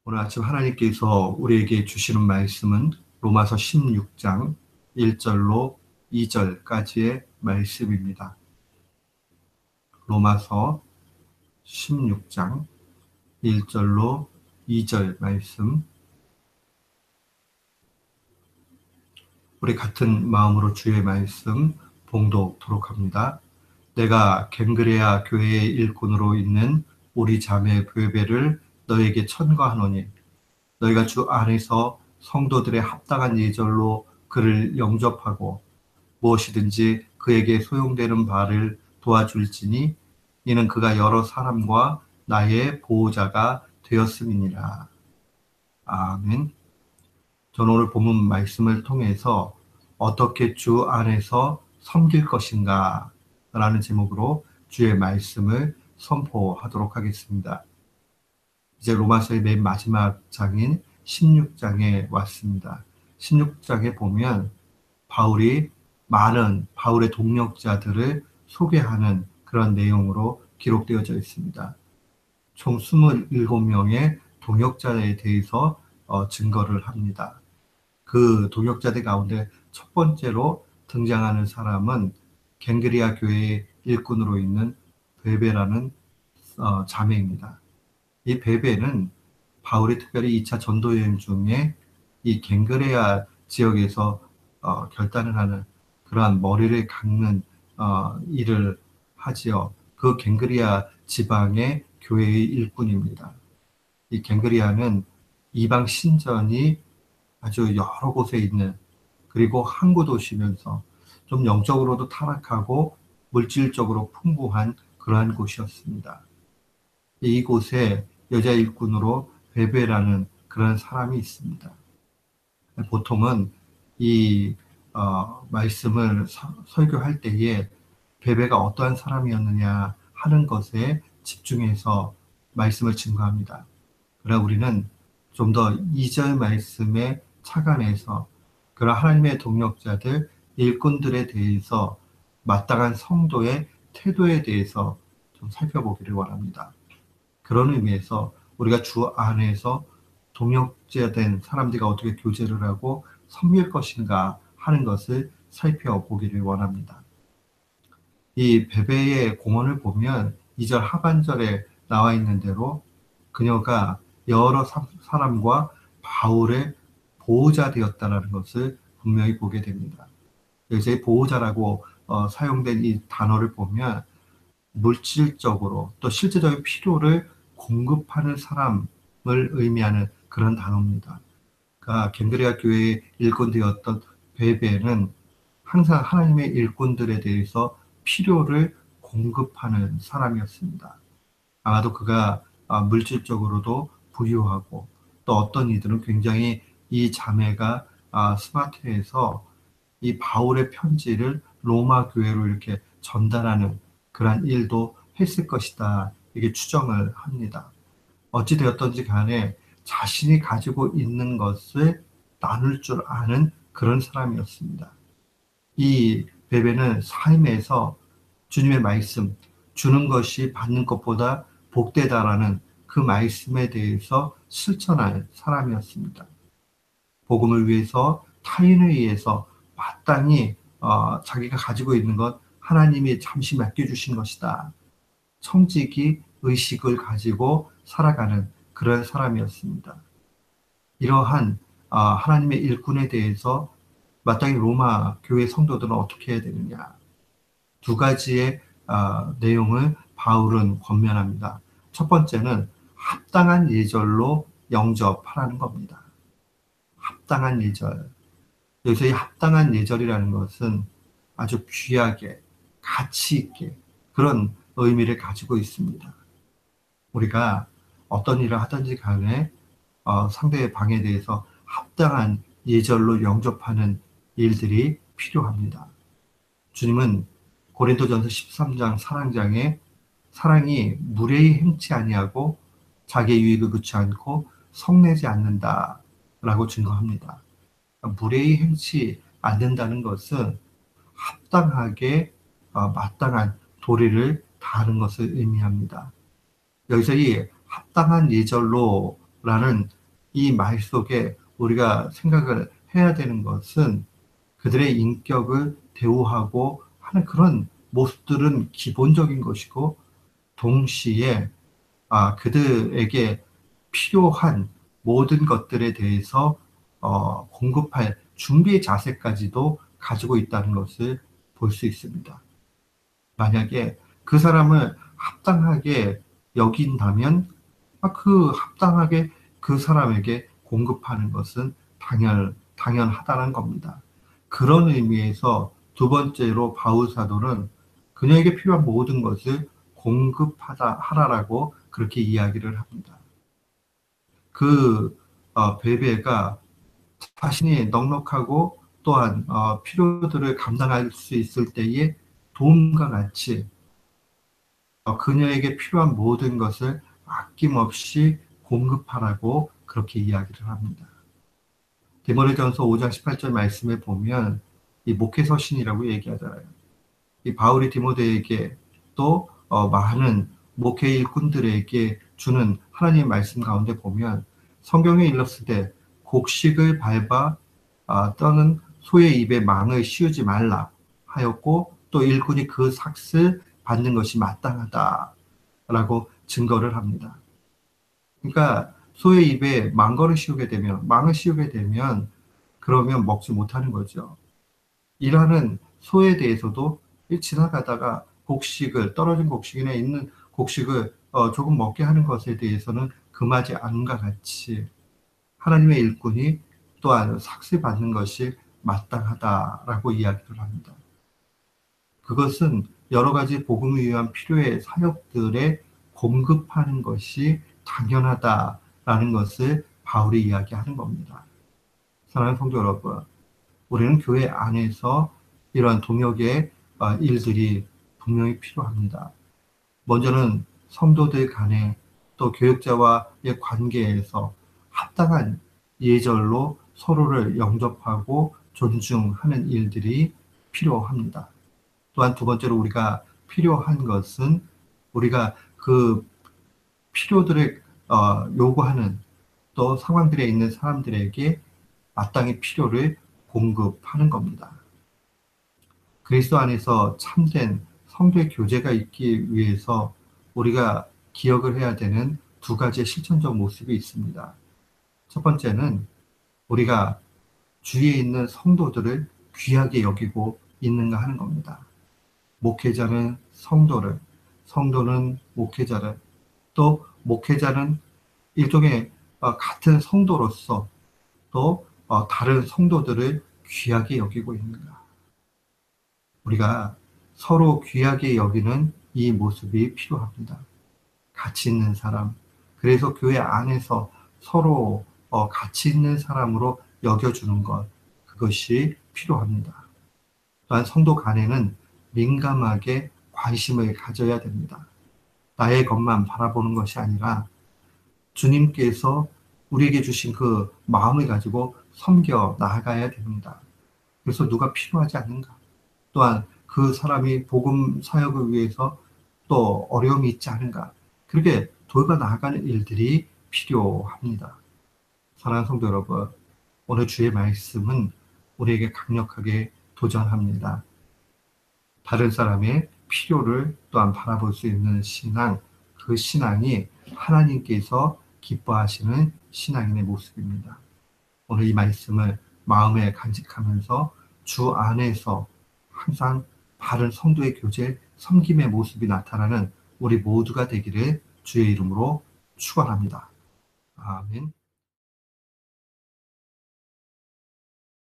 오늘 아침 하나님께서 우리에게 주시는 말씀은 로마서 16장 1절로 2절까지의 말씀입니다. 로마서 16장 1절로 2절 말씀. 우리 같은 마음으로 주의 말씀 봉독토록 합니다. 내가 갱그레아 교회의 일꾼으로 있는 우리 자매 브에베를 너에게 천거하노니 너희가 주 안에서 성도들의 합당한 예절로 그를 영접하고 무엇이든지 그에게 소용되는 바를 도와줄지니 이는 그가 여러 사람과 나의 보호자가 되었음이니라. 아멘. 저는 오늘 본문 말씀을 통해서 어떻게 주 안에서 섬길 것인가 라는 제목으로 주의 말씀을 선포하도록 하겠습니다. 이제 로마서의 맨 마지막 장인 16장에 왔습니다. 16장에 보면 바울이 많은 바울의 동력자들을 소개하는 그런 내용으로 기록되어져 있습니다. 총 27명의 동역자에 대해서 증거를 합니다. 그 동역자들 가운데 첫 번째로 등장하는 사람은 갱그리아 교회의 일꾼으로 있는 베베라는 자매입니다. 이 베베는 바울이 특별히 2차 전도 여행 중에 이 갱그레아 지역에서 결단을 하는 그러한 머리를 깎는 일을 하지요. 그 갱그리아 지방의 교회의 일꾼입니다. 이 갱그리아는 이방 신전이 아주 여러 곳에 있는, 그리고 항구 도시면서 좀 영적으로도 타락하고 물질적으로 풍부한 그러한 곳이었습니다. 이곳에 여자 일꾼으로 베베라는 그런 사람이 있습니다. 보통은 이 말씀을 설교할 때에 베베가 어떠한 사람이었느냐 하는 것에 집중해서 말씀을 증거합니다. 그러나 우리는 좀 더 2절 말씀에 착안해서 그런 하나님의 동역자들, 일꾼들에 대해서 마땅한 성도의 태도에 대해서 좀 살펴보기를 원합니다. 그런 의미에서 우리가 주 안에서 동역자된 사람들과 어떻게 교제를 하고 섬길 것인가 하는 것을 살펴보기를 원합니다. 이 베베의 공언을 보면 2절 하반절에 나와 있는 대로 그녀가 여러 사람과 바울의 보호자 되었다는 것을 분명히 보게 됩니다. 여기서 보호자라고 사용된 이 단어를 보면 물질적으로 또 실제적인 필요를 공급하는 사람을 의미하는 그런 단어입니다. 그러니까 갱그레아 교회의 일꾼되었던 베베는 항상 하나님의 일꾼들에 대해서 필요를 공급하는 사람이었습니다. 아마도 그가 물질적으로도 부유하고 또 어떤 이들은 굉장히 이 자매가 스마트해서 이 바울의 편지를 로마 교회로 이렇게 전달하는 그러한 일도 했을 것이다. 이게 추정을 합니다. 어찌되었던지 간에 자신이 가지고 있는 것을 나눌 줄 아는 그런 사람이었습니다. 이 베베는 삶에서 주님의 말씀, 주는 것이 받는 것보다 복되다라는 그 말씀에 대해서 실천할 사람이었습니다. 복음을 위해서 타인을 위해서 마땅히 자기가 가지고 있는 것 하나님이 잠시 맡겨주신 것이다. 청지기 의식을 가지고 살아가는 그런 사람이었습니다. 이러한 하나님의 일꾼에 대해서 마땅히 로마 교회 성도들은 어떻게 해야 되느냐. 두 가지의 내용을 바울은 권면합니다. 첫 번째는 합당한 예절로 영접하라는 겁니다. 합당한 예절. 여기서 이 합당한 예절이라는 것은 아주 귀하게, 가치 있게 그런 의미를 가지고 있습니다. 우리가 어떤 일을 하든지 간에 상대의 방에 대해서 합당한 예절로 영접하는 일들이 필요합니다. 주님은 고린도전서 13장 사랑장에 사랑이 무례히 행치 아니하고 자기의 유익을 묻지 않고 성내지 않는다라고 증거합니다. 무례히 행치 않는다는 것은 합당하게 마땅한 도리를 다하는 것을 의미합니다. 여기서 이 합당한 예절로 라는 이 말 속에 우리가 생각을 해야 되는 것은 그들의 인격을 대우하고 하는 그런 모습들은 기본적인 것이고, 동시에 그들에게 필요한 모든 것들에 대해서 공급할 준비의 자세까지도 가지고 있다는 것을 볼 수 있습니다. 만약에 그 사람을 합당하게 여긴다면 그 합당하게 그 사람에게 공급하는 것은 당연하다는 겁니다. 그런 의미에서 두 번째로 바울 사도는 그녀에게 필요한 모든 것을 하라라고 그렇게 이야기를 합니다. 그 베베가 자신이 넉넉하고 또한 필요들을 감당할 수 있을 때에 도움과 같이 그녀에게 필요한 모든 것을 아낌없이 공급하라고 그렇게 이야기를 합니다. 디모데전서 5장 18절 말씀에 보면 이 목회서신이라고 얘기하잖아요. 이 바울이 디모데에게 또 많은 목회 일꾼들에게 주는 하나님의 말씀 가운데 보면 성경에 일렀으되 곡식을 밟아 떠는 소의 입에 망을 씌우지 말라 하였고, 또 일꾼이 그 삭을 받는 것이 마땅하다라고 증거를 합니다. 그러니까 소의 입에 망을 씌우게 되면 그러면 먹지 못하는 거죠. 일하는 소에 대해서도 지나가다가 떨어진 곡식이나 있는 곡식을 조금 먹게 하는 것에 대해서는 금하지 않음과 같이 하나님의 일꾼이 또한 삭시 받는 것이 마땅하다라고 이야기를 합니다. 그것은 여러 가지 복음을 위한 필요의 사역들에 공급하는 것이 당연하다라는 것을 바울이 이야기하는 겁니다. 사랑하는 성도 여러분, 우리는 교회 안에서 이러한 동역의 일들이 분명히 필요합니다. 먼저는 성도들 간에 또 교역자와의 관계에서 합당한 예절로 서로를 영접하고 존중하는 일들이 필요합니다. 또한 두 번째로 우리가 필요한 것은 우리가 그 필요들을 요구하는 또 상황들에 있는 사람들에게 마땅히 필요를 공급하는 겁니다. 그리스도 안에서 참된 성도의 교제가 있기 위해서 우리가 기억을 해야 되는 두 가지의 실천적 모습이 있습니다. 첫 번째는 우리가 주위에 있는 성도들을 귀하게 여기고 있는가 하는 겁니다. 목회자는 성도를, 성도는 목회자를, 또 목회자는 일종의 같은 성도로서 또 다른 성도들을 귀하게 여기고 있는가. 우리가 서로 귀하게 여기는 이 모습이 필요합니다. 가치 있는 사람, 그래서 교회 안에서 서로 가치 있는 사람으로 여겨주는 것, 그것이 필요합니다. 또한 성도 간에는 민감하게 관심을 가져야 됩니다. 나의 것만 바라보는 것이 아니라 주님께서 우리에게 주신 그 마음을 가지고 섬겨 나아가야 됩니다. 그래서 누가 필요하지 않는가? 또한 그 사람이 복음 사역을 위해서 또 어려움이 있지 않은가? 그렇게 돌봐 나아가는 일들이 필요합니다. 사랑하는 성도 여러분, 오늘 주의 말씀은 우리에게 강력하게 도전합니다. 다른 사람의 필요를 또한 바라볼 수 있는 신앙, 그 신앙이 하나님께서 기뻐하시는 신앙인의 모습입니다. 오늘 이 말씀을 마음에 간직하면서 주 안에서 항상 바른 성도의 교제, 섬김의 모습이 나타나는 우리 모두가 되기를 주의 이름으로 축원합니다. 아멘.